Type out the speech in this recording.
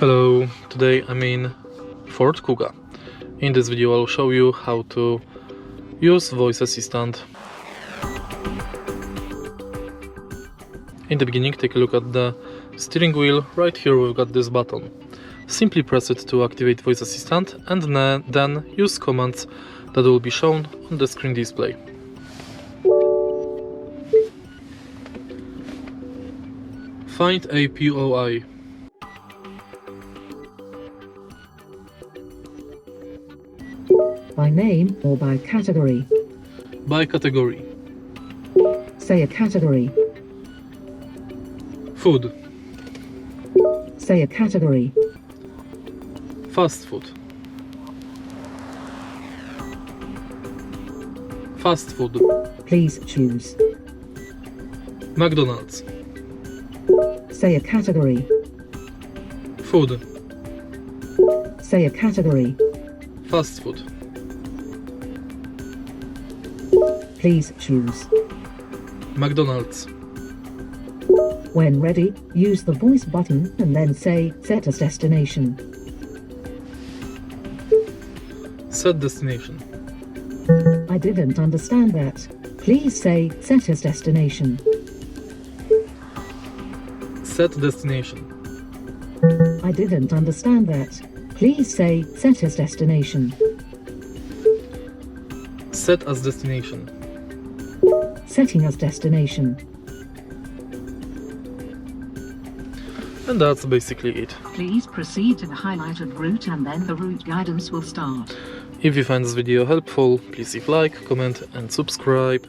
Hello, today I'm in Ford Kuga. In this video I'll show you how to use voice assistant. In the beginning, take a look at the steering wheel. Right here we've got this button. Simply press it to activate voice assistant and then use commands that will be shown on the screen display. Find a POI. By name or by category. By category. Say a category. Food. Say a category. Fast food. Fast food. Please choose. McDonald's. Say a category. Food. Say a category. Fast food. Please choose. McDonald's. When ready, use the voice button and then say set as destination. Set destination. I didn't understand that. Please say set as destination. Set destination. I didn't understand that. Please say set as destination. Set as destination. Setting as destination. And that's basically it. Please proceed to the highlighted route and then the route guidance will start. If you find this video helpful, please leave like, comment and subscribe.